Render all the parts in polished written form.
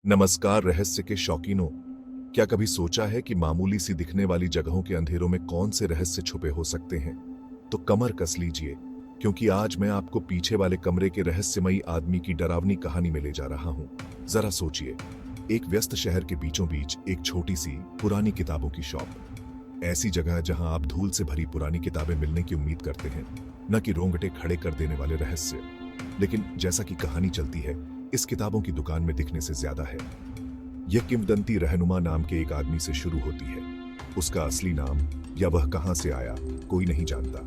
नमस्कार रहस्य के शौकीनों। क्या कभी सोचा है कि मामूली सी दिखने वाली जगहों के अंधेरों में कौन से रहस्य छुपे हो सकते हैं? तो कमर कस लीजिए, क्योंकि आज मैं आपको पीछे वाले कमरे के रहस्यमयी आदमी की डरावनी कहानी में ले जा रहा हूं। जरा सोचिए, एक व्यस्त शहर के बीचों बीच एक छोटी सी पुरानी किताबों की शॉप। ऐसी जगह जहां आप धूल से भरी पुरानी किताबें मिलने की उम्मीद करते हैं, न कि रोंगटे खड़े कर देने वाले रहस्य। लेकिन जैसा कि कहानी चलती है, इस किताबों की दुकान में दिखने से ज्यादा है। यह किंवदंती रहनुमा नाम के एक आदमी से शुरू होती है। उसका असली नाम या वह कहां से आया, कोई नहीं जानता।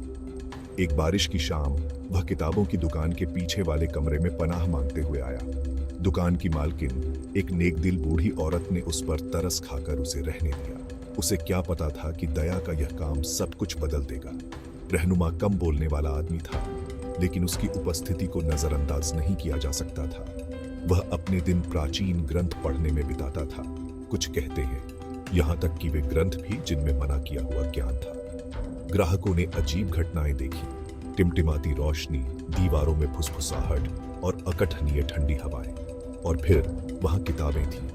एक बारिश की शाम वह किताबों की दुकान के पीछे वाले कमरे में पनाह मांगते हुए आया। दुकान की मालकिन, एक नेकदिल बूढ़ी औरत ने उस पर तरस खाकर उसे रहने दिया। उसे क्या पता था कि दया का यह काम सब कुछ बदल देगा। रहनुमा कम बोलने वाला आदमी था, लेकिन उसकी उपस्थिति को नजरअंदाज नहीं किया जा सकता था। वह अपने दिन प्राचीन ग्रंथ पढ़ने में बिताता था। कुछ कहते हैं यहां तक कि वे ग्रंथ भी जिनमें मना किया हुआ ज्ञान था। ग्राहकों ने अजीब घटनाएं देखी, टिमटिमाती रोशनी, दीवारों में फुसफुसाहट और अकथनीय ठंडी हवाएं। और फिर वहां किताबें थीं।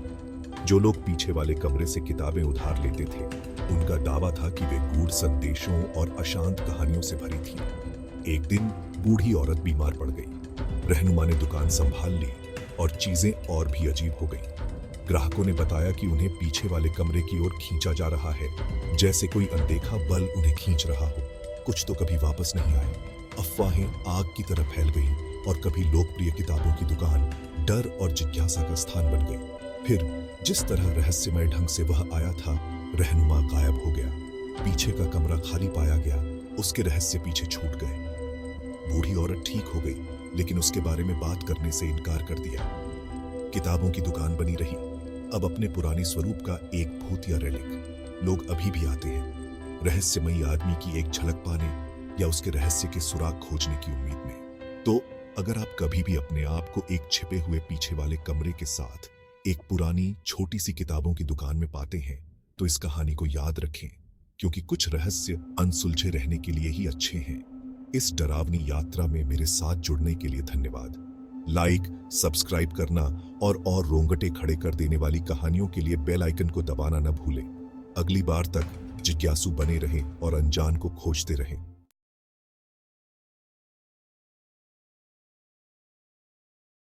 जो लोग पीछे वाले कमरे से किताबें उधार लेते थे, उनका दावा था कि वे गूढ़ संदेशों और अशांत कहानियों से भरी थी। एक दिन बूढ़ी औरत बीमार पड़ गई। रहनुमा ने दुकान संभाल ली और चीजें और भी अजीब हो गईं। ग्राहकों ने बताया कि उन्हें पीछे वाले कमरे की ओर खींचा जा रहा है, जैसे कोई अनदेखा बल उन्हें खींच रहा हो। कुछ तो कभी वापस नहीं आए। अफवाहें आग की तरह फैल गईं और कभी लोकप्रिय किताबों की दुकान डर और जिज्ञासा का स्थान बन गई। फिर जिस तरह रहस्यमय ढंग से वह आया था, रहनुमा गायब हो गया। पीछे का कमरा खाली पाया गया। उसके रहस्य पीछे छूट गए। बूढ़ी औरत ठीक हो गई, लेकिन उसके बारे में बात करने से इनकार कर दिया। किताबों की दुकान बनी रही, अब अपने पुराने स्वरूप का एक भूत या रेलिक। लोग अभी भी आते हैं, रहस्यमयी आदमी की एक झलक पाने या उसके रहस्य के सुराग खोजने की उम्मीद में। तो अगर आप कभी भी अपने आप को एक छिपे हुए पीछे वाले कमरे के साथ एक पुरानी छोटी सी किताबों की दुकान में पाते हैं, तो इस कहानी को याद रखें, क्योंकि कुछ रहस्य अनसुलझे रहने के लिए ही अच्छे हैं। इस डरावनी यात्रा में मेरे साथ जुड़ने के लिए धन्यवाद। लाइक, सब्सक्राइब करना और रोंगटे खड़े कर देने वाली कहानियों के लिए बेल आइकन को दबाना न भूलें। अगली बार तक जिज्ञासु बने रहें और अनजान को खोजते रहें।